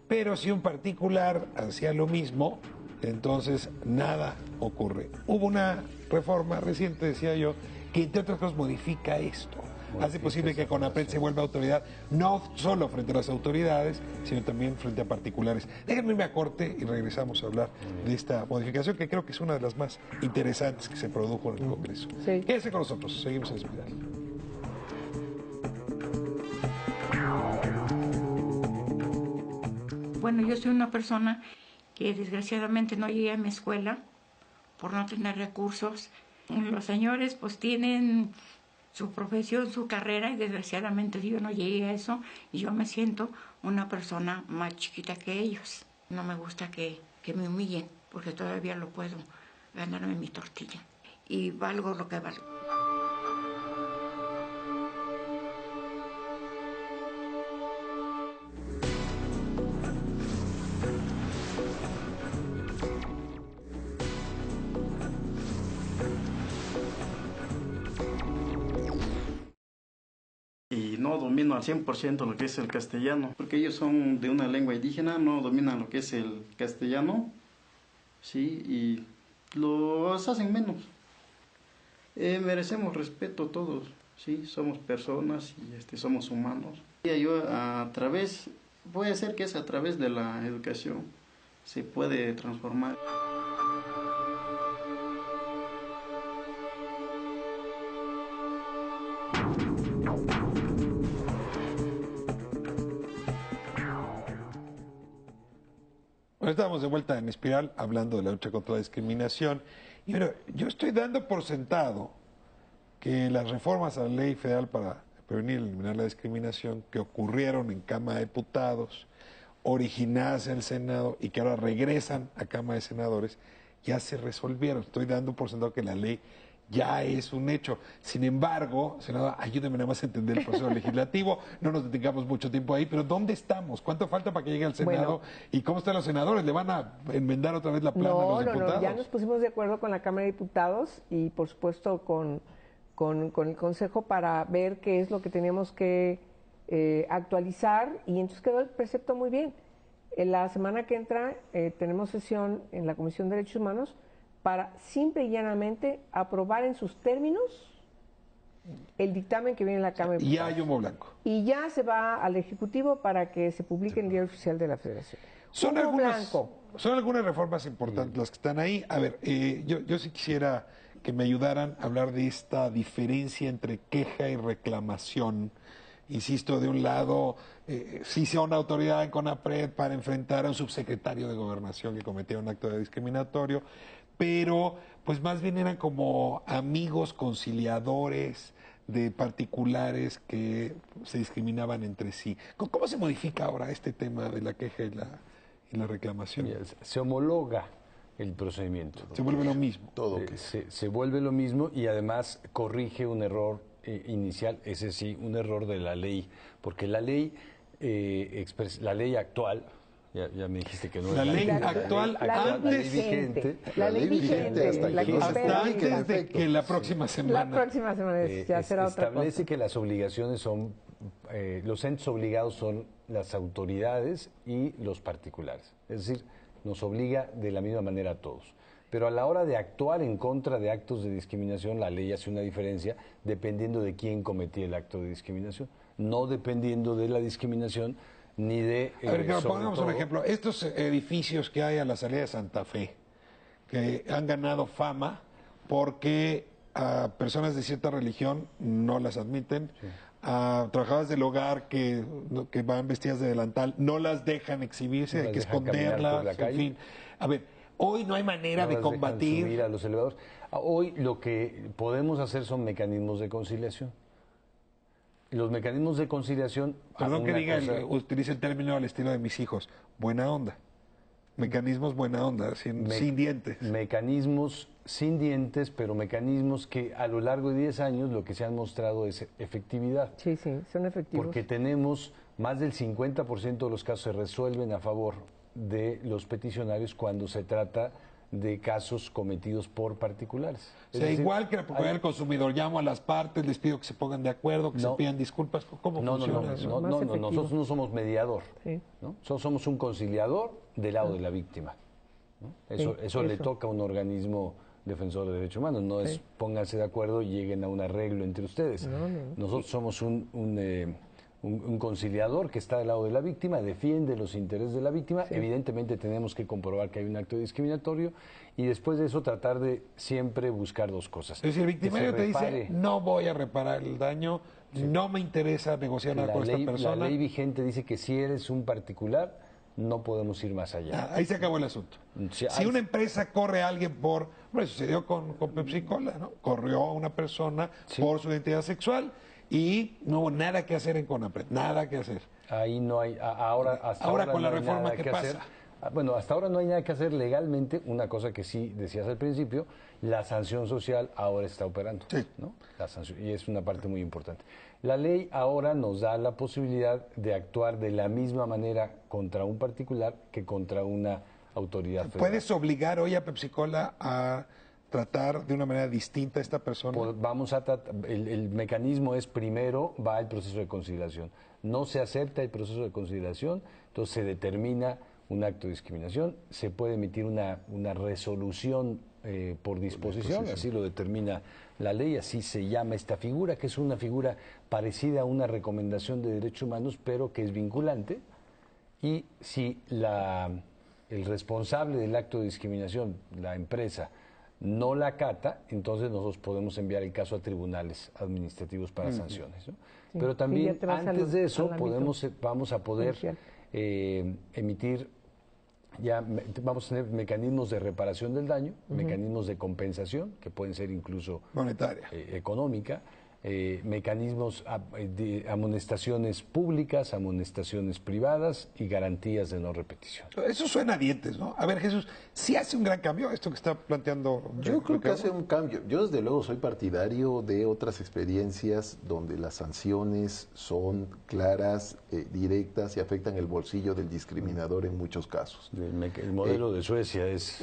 Pero si un particular hacía lo mismo, entonces nada ocurre. Hubo una reforma reciente, decía yo, que entre otras cosas modifica esto. Hace posible que CONAPRED se vuelva autoridad, no solo frente a las autoridades, sino también frente a particulares. Déjenme irme a corte y regresamos a hablar de esta modificación, que creo que es una de las más interesantes que se produjo en el Congreso. Quédense con nosotros, seguimos en Espiral. Bueno, yo soy una persona que desgraciadamente no llegué a mi escuela por no tener recursos. Los señores pues tienen su profesión, su carrera, y desgraciadamente yo no llegué a eso, y yo me siento una persona más chiquita que ellos. No me gusta que me humillen, porque todavía lo puedo ganarme mi tortilla, y valgo lo que valgo. Y no domino al 100% lo que es el castellano, porque ellos son de una lengua indígena, no dominan lo que es el castellano, sí, y los hacen menos. Merecemos respeto todos, sí, somos personas y somos humanos. Y yo puede ser que es a través de la educación se puede transformar. Bueno, estamos de vuelta en Espiral hablando de la lucha contra la discriminación. Y bueno, yo estoy dando por sentado que las reformas a la ley federal para prevenir y eliminar la discriminación que ocurrieron en Cámara de Diputados, originadas en el Senado y que ahora regresan a Cámara de Senadores, ya se resolvieron. Estoy dando por sentado que la ley ya es un hecho. Sin embargo, senador, ayúdeme nada más a entender el proceso legislativo, no nos detengamos mucho tiempo ahí, pero ¿dónde estamos? ¿Cuánto falta para que llegue al Senado? Bueno, ¿y cómo están los senadores? ¿Le van a enmendar otra vez la plana a los diputados? No, ya nos pusimos de acuerdo con la Cámara de Diputados y por supuesto con el Consejo para ver qué es lo que teníamos que actualizar, y entonces quedó el precepto muy bien. En la semana que entra tenemos sesión en la Comisión de Derechos Humanos para simple y llanamente aprobar en sus términos el dictamen que viene en la Cámara de Diputados. Ya hay humo blanco. Y ya se va al Ejecutivo para que se publique en el Diario Oficial de la Federación. Son algunas reformas importantes las que están ahí. A ver, yo sí quisiera que me ayudaran a hablar de esta diferencia entre queja y reclamación. Insisto, de un lado, sí sea una autoridad en CONAPRED para enfrentar a un subsecretario de Gobernación que cometiera un acto de discriminatorio, pero pues más bien eran como amigos conciliadores de particulares que se discriminaban entre sí. ¿Cómo se modifica ahora este tema de la queja y la reclamación? Se homologa el procedimiento. Se vuelve lo mismo. Se vuelve lo mismo, y además corrige un error inicial, ese sí, un error de la ley, porque la ley actual, ya me dijiste que no la es ley actual, la ley vigente hasta antes de que la próxima semana. La próxima semana ya será otra cosa. Establece que las obligaciones son, los entes obligados son las autoridades y los particulares, es decir, nos obliga de la misma manera a todos. Pero a la hora de actuar en contra de actos de discriminación, la ley hace una diferencia dependiendo de quién cometía el acto de discriminación, no dependiendo de la discriminación ni de... a ver, que pongamos un ejemplo. Estos edificios que hay a la salida de Santa Fe, que han ganado fama porque a personas de cierta religión no las admiten, a trabajadoras del hogar que van vestidas de delantal no las dejan exhibirse, hay que esconderlas, en fin. A ver, Hoy no hay manera de combatir subir a los elevadores. Hoy lo que podemos hacer son mecanismos de conciliación. Los mecanismos de conciliación... Perdón que diga, utilice el término al estilo de mis hijos, buena onda. Mecanismos buena onda, sin dientes. Mecanismos sin dientes, pero mecanismos que a lo largo de 10 años lo que se han mostrado es efectividad. Sí, son efectivos. Porque tenemos más del 50% de los casos se resuelven a favor de los peticionarios cuando se trata de casos cometidos por particulares. O sea, igual que la Procuraduría del Consumidor, llamo a las partes, les pido que se pongan de acuerdo, que se pidan disculpas. ¿Cómo funciona eso? No, nosotros no somos mediador, ¿no? Nosotros somos un conciliador del lado de la víctima, ¿no? Eso le toca a un organismo defensor de derechos humanos, no es pónganse de acuerdo y lleguen a un arreglo entre ustedes. Nosotros somos un conciliador que está del lado de la víctima, defiende los intereses de la víctima. Evidentemente tenemos que comprobar que hay un acto discriminatorio y después de eso tratar de siempre buscar dos cosas. Es decir, el victimario te dice, no voy a reparar el daño, no me interesa negociar nada con esta persona. La ley vigente dice que si eres un particular, no podemos ir más allá. Ahí se acabó el asunto. Si una empresa corre a alguien por... Bueno, sucedió con Pepsi Cola, ¿no? Corrió a una persona por su identidad sexual y no hubo nada que hacer en CONAPRED, nada que hacer. Ahí no hay, ahora con no la hay reforma nada que que pasa. hacer. Bueno, hasta ahora no hay nada que hacer legalmente. Una cosa que sí decías al principio, la sanción social ahora está operando, ¿no? La sanción, y es una parte muy importante. La ley ahora nos da la posibilidad de actuar de la misma manera contra un particular que contra una autoridad federal. ¿Puedes obligar hoy a Pepsi Cola a tratar de una manera distinta a esta persona? Vamos a tratar, el mecanismo es primero va el proceso de conciliación. No se acepta el proceso de conciliación, entonces se determina un acto de discriminación, se puede emitir una resolución por disposición, así lo determina la ley, así se llama esta figura, que es una figura parecida a una recomendación de derechos humanos, pero que es vinculante, y si el responsable del acto de discriminación, la empresa, no la acata, entonces nosotros podemos enviar el caso a tribunales administrativos para sanciones, ¿no? Pero también antes de eso vamos a poder emitir, vamos a tener mecanismos de reparación del daño, mecanismos de compensación, que pueden ser incluso monetaria, económica, mecanismos de amonestaciones públicas, amonestaciones privadas y garantías de no repetición. Eso suena a dientes, ¿no? A ver, Jesús, ¿sí hace un gran cambio esto que está planteando? Yo creo que hace un cambio. Yo desde luego soy partidario de otras experiencias donde las sanciones son claras, directas y afectan el bolsillo del discriminador en muchos casos. El modelo de Suecia es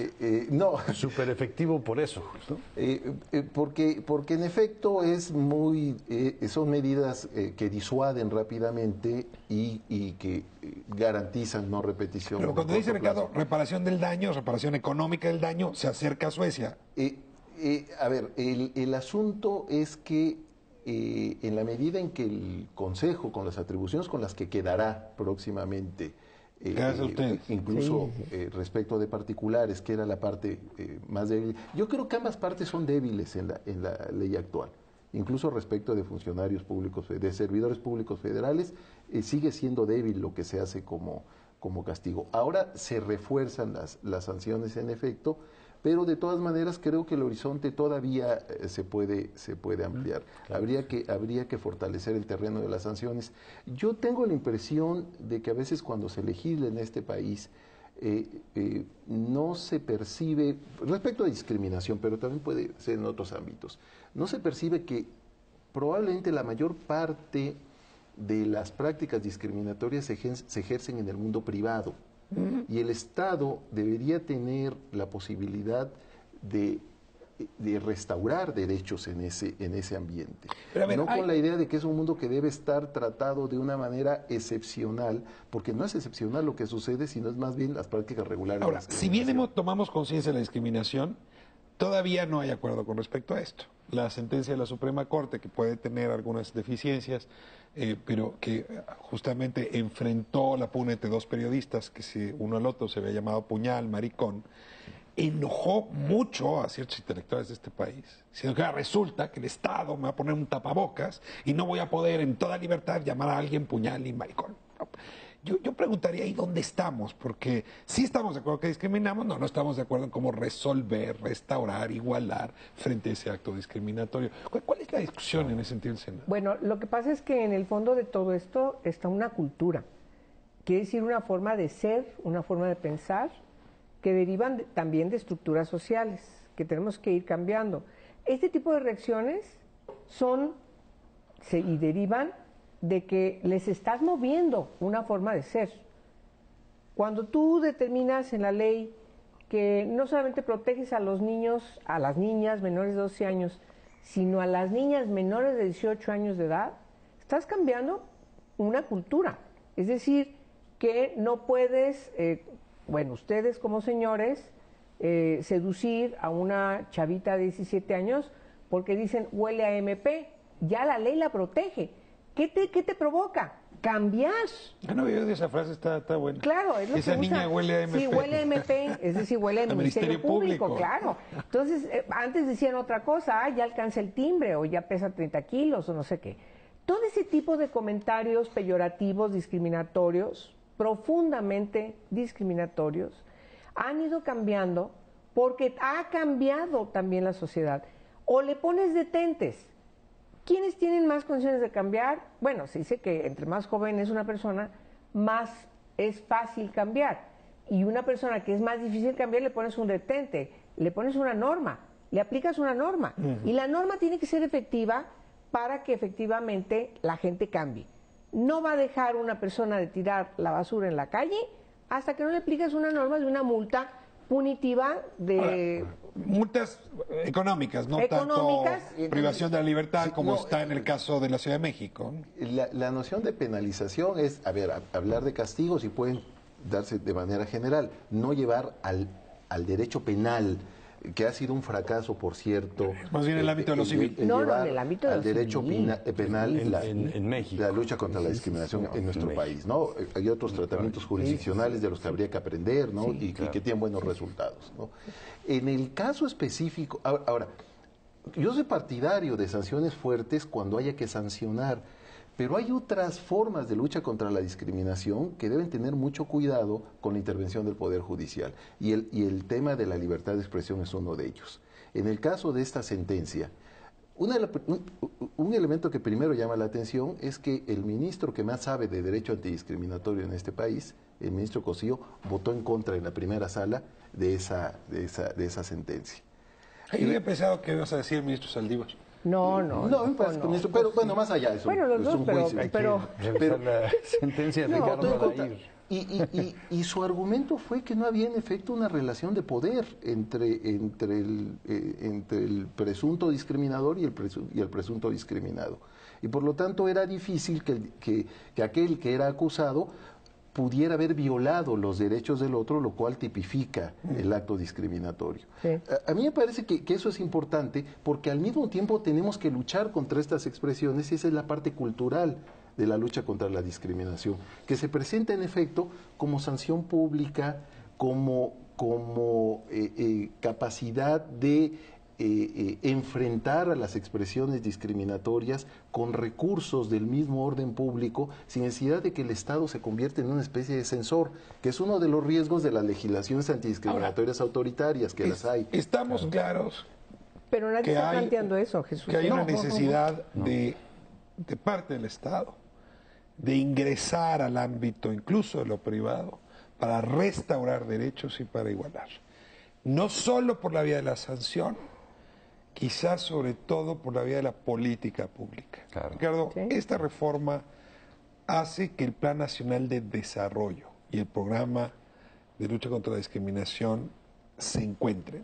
súper efectivo por eso, ¿no? Porque en efecto es son medidas que disuaden rápidamente y que garantizan no repetición. Pero cuando dice Ricardo, reparación del daño, reparación económica del daño, se acerca a Suecia. A ver, el asunto es que en la medida en que el Consejo, con las atribuciones con las que quedará próximamente, incluso respecto de particulares, que era la parte más débil, yo creo que ambas partes son débiles en la ley actual. Incluso respecto de funcionarios públicos, de servidores públicos federales, sigue siendo débil lo que se hace como castigo. Ahora se refuerzan las sanciones en efecto, pero de todas maneras creo que el horizonte todavía se puede ampliar. Habría que fortalecer el terreno de las sanciones. Yo tengo la impresión de que a veces cuando se legisla en este país no se percibe, respecto a discriminación, pero también puede ser en otros ámbitos, no se percibe que probablemente la mayor parte de las prácticas discriminatorias se ejercen en el mundo privado. Y el Estado debería tener la posibilidad de restaurar derechos en ese ambiente. Pero a ver, con la idea de que es un mundo que debe estar tratado de una manera excepcional, porque no es excepcional lo que sucede, sino es más bien las prácticas regulares. Ahora, si bien tomamos conciencia de la discriminación, todavía no hay acuerdo con respecto a esto. La sentencia de la Suprema Corte, que puede tener algunas deficiencias, pero que justamente enfrentó la pugna entre dos periodistas, que uno al otro se había llamado puñal, maricón, enojó mucho a ciertos intelectuales de este país, diciendo que resulta que el Estado me va a poner un tapabocas y no voy a poder en toda libertad llamar a alguien puñal y maricón. Yo preguntaría ahí dónde estamos, porque sí estamos de acuerdo que discriminamos, no estamos de acuerdo en cómo resolver, restaurar, igualar frente a ese acto discriminatorio. ¿Cuál es la discusión en ese sentido del Senado? Bueno, lo que pasa es que en el fondo de todo esto está una cultura, quiere decir una forma de ser, una forma de pensar, que derivan también de estructuras sociales, que tenemos que ir cambiando. Este tipo de reacciones y derivan de que les estás moviendo una forma de ser. Cuando tú determinas en la ley que no solamente proteges a los niños, a las niñas menores de 12 años, sino a las niñas menores de 18 años de edad, estás cambiando una cultura. Es decir, que no puedes, ustedes como señores, seducir a una chavita de 17 años porque dicen huele a MP. Ya la ley la protege. ¿Qué te provoca? Cambiar. No había oído esa frase, está buena. Claro, es lo esa que niña huele a MP. Sí, huele a MP, es decir, huele al Ministerio Público, claro. Entonces, antes decían otra cosa, ya alcanza el timbre, o ya pesa 30 kilos, o no sé qué. Todo ese tipo de comentarios peyorativos, discriminatorios, profundamente discriminatorios, han ido cambiando porque ha cambiado también la sociedad. O le pones detentes. ¿Quiénes tienen más condiciones de cambiar? Bueno, se dice que entre más joven es una persona, más es fácil cambiar. Y una persona que es más difícil cambiar, le pones un detente, le pones una norma, le aplicas una norma. Y la norma tiene que ser efectiva para que efectivamente la gente cambie. No va a dejar una persona de tirar la basura en la calle hasta que no le aplicas una norma de una multa punitiva de... Multas económicas, no económicas, tanto privación de la libertad como está en el caso de la Ciudad de México. La noción de penalización es, hablar de castigos y pueden darse de manera general, no llevar al derecho penal, que ha sido un fracaso, por cierto. Más bien en el ámbito de lo civil. No, en el ámbito de lo civil. Al derecho penal en México. La lucha contra la discriminación en nuestro país, ¿no? Hay otros tratamientos jurisdiccionales de los que habría que aprender, ¿no? Y que tienen buenos resultados, ¿no? En el caso específico, ahora, yo soy partidario de sanciones fuertes cuando haya que sancionar, pero hay otras formas de lucha contra la discriminación que deben tener mucho cuidado con la intervención del Poder Judicial. Y el tema de la libertad de expresión es uno de ellos. En el caso de esta sentencia, un elemento que primero llama la atención es que el ministro que más sabe de derecho antidiscriminatorio en este país, el ministro Cosío, votó en contra en la primera sala de esa sentencia. Yo había pensado que ibas a decir, ministro Saldívar. No, pero bueno, más allá de eso. Bueno, los dos, pero la sentencia de Ricardo Balaguer. Y su argumento fue que no había en efecto una relación de poder entre el presunto discriminador y el presunto discriminado. Y por lo tanto era difícil que aquel que era acusado pudiera haber violado los derechos del otro, lo cual tipifica el acto discriminatorio. Sí. A mí me parece que eso es importante porque al mismo tiempo tenemos que luchar contra estas expresiones y esa es la parte cultural de la lucha contra la discriminación, que se presenta en efecto como sanción pública, como capacidad de enfrentar a las expresiones discriminatorias con recursos del mismo orden público, sin necesidad de que el Estado se convierta en una especie de censor, que es uno de los riesgos de las legislaciones antidiscriminatorias autoritarias, que las hay. Estamos claros. Pero nadie está planteando eso, Jesús. Que hay una necesidad de parte del Estado de ingresar al ámbito incluso de lo privado para restaurar derechos y para igualar. No solo por la vía de la sanción, quizás sobre todo por la vía de la política pública. Claro. Ricardo, esta reforma hace que el Plan Nacional de Desarrollo y el Programa de Lucha contra la Discriminación se encuentren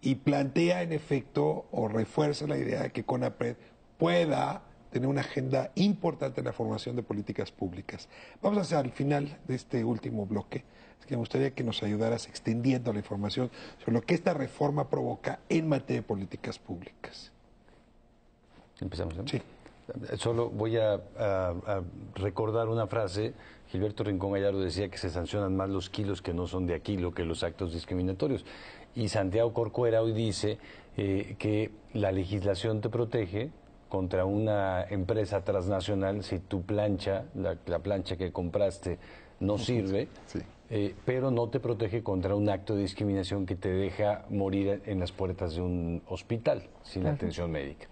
y plantea en efecto o refuerza la idea de que CONAPRED pueda tener una agenda importante en la formación de políticas públicas. Vamos hacia el final de este último bloque. Es que me gustaría que nos ayudaras extendiendo la información sobre lo que esta reforma provoca en materia de políticas públicas. ¿Empezamos? ¿No? Sí. Solo voy a recordar una frase. Gilberto Rincón Gallardo decía que se sancionan más los kilos que no son de Aquilo que los actos discriminatorios. Y Santiago Corcuera hoy dice que la legislación te protege contra una empresa transnacional si tu plancha, la plancha que compraste, no sirve, pero no te protege contra un acto de discriminación que te deja morir en las puertas de un hospital sin atención médica.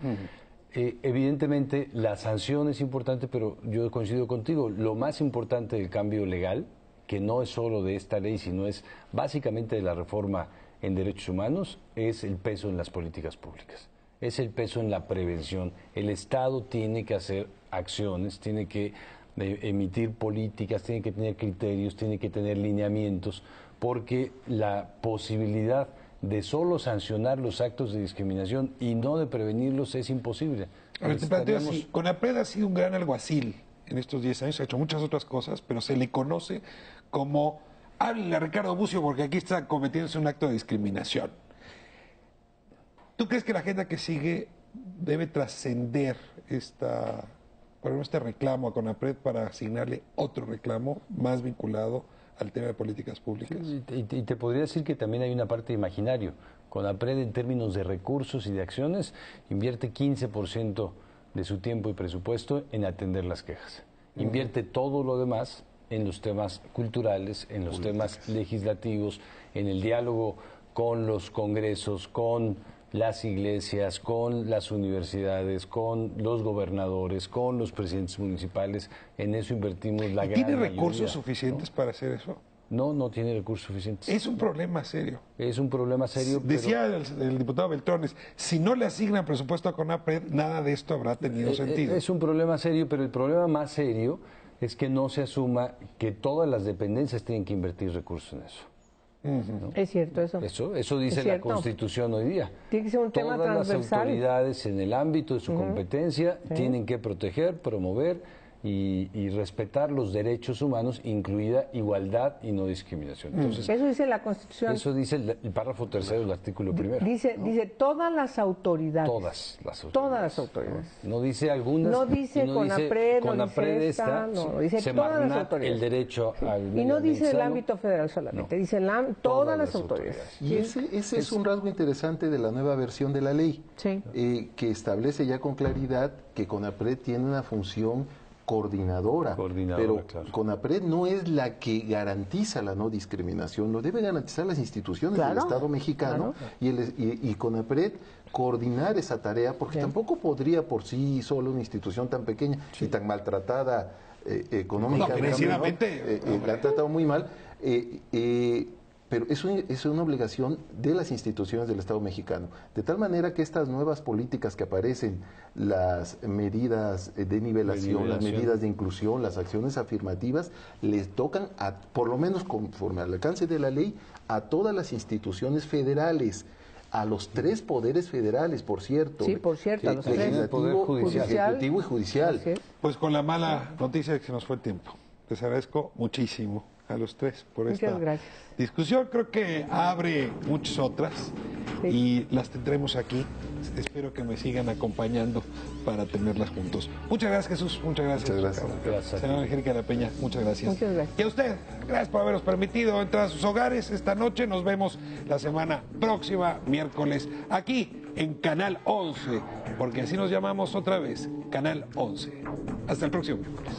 Evidentemente, la sanción es importante, pero yo coincido contigo, lo más importante del cambio legal, que no es solo de esta ley, sino es básicamente de la reforma en derechos humanos, es el peso en las políticas públicas, es el peso en la prevención. El Estado tiene que hacer acciones, tiene que emitir políticas, tiene que tener criterios, tiene que tener lineamientos, porque la posibilidad de solo sancionar los actos de discriminación y no de prevenirlos es imposible. A ver, te planteo así, CONAPRED ha sido un gran alguacil en estos 10 años, ha hecho muchas otras cosas, pero se le conoce como, háblenle a Ricardo Bucio porque aquí está cometiéndose un acto de discriminación. ¿Tú crees que la agenda que sigue debe trascender este reclamo a CONAPRED para asignarle otro reclamo más vinculado al tema de políticas públicas? Y te podría decir que también hay una parte de imaginario. CONAPRED, en términos de recursos y de acciones, invierte 15% de su tiempo y presupuesto en atender las quejas. Invierte todo lo demás en los temas culturales, en los temas legislativos, en el diálogo con los congresos, con las iglesias, con las universidades, con los gobernadores, con los presidentes municipales. En eso invertimos la gran mayoría. ¿Tiene recursos suficientes para hacer eso? No, no tiene recursos suficientes. Es un problema serio. Es un problema serio. Decía el diputado Beltrones, si no le asignan presupuesto a CONAPRED, nada de esto habrá tenido sentido. Es un problema serio, pero el problema más serio es que no se asuma que todas las dependencias tienen que invertir recursos en eso. ¿No? Es cierto eso. Eso dice la Constitución hoy día. Tiene que ser un tema transversal. Todas las autoridades en el ámbito de su competencia tienen que proteger, promover y respetar los derechos humanos, incluida igualdad y no discriminación. Entonces, eso dice la Constitución. Eso dice el párrafo tercero del artículo primero. Dice todas las autoridades. Todas las autoridades. Todas las autoridades. No dice algunas. No dice CONAPRED, no dice esta, no, dice todas las autoridades. El derecho al y no dice el ámbito federal solamente, dice todas las autoridades. Y ese es un rasgo interesante de la nueva versión de la ley, que establece ya con claridad que CONAPRED tiene una función coordinadora, pero claro. CONAPRED no es la que garantiza la no discriminación, lo deben garantizar las instituciones del Estado mexicano y CONAPRED coordinar esa tarea, porque tampoco podría por sí solo una institución tan pequeña y tan maltratada económicamente, la han tratado muy mal, pero es una obligación de las instituciones del Estado mexicano, de tal manera que estas nuevas políticas que aparecen, las medidas de nivelación, las medidas de inclusión, las acciones afirmativas, les tocan, por lo menos conforme al alcance de la ley, a todas las instituciones federales, a los 3 poderes federales, por cierto. Sí, por cierto, a los 3. Legislativo, ejecutivo y judicial. Pues con la mala noticia de que se nos fue el tiempo. Les agradezco muchísimo a los 3 por esta discusión. Creo que abre muchas otras y las tendremos aquí. Espero que me sigan acompañando para tenerlas juntos. Muchas gracias, Jesús. Muchas gracias. Señora Angélica de la Peña, muchas gracias. Muchas gracias. Y a usted, gracias por habernos permitido entrar a sus hogares esta noche. Nos vemos la semana próxima, miércoles, aquí en Canal 11, porque así nos llamamos otra vez, Canal 11. Hasta el próximo miércoles.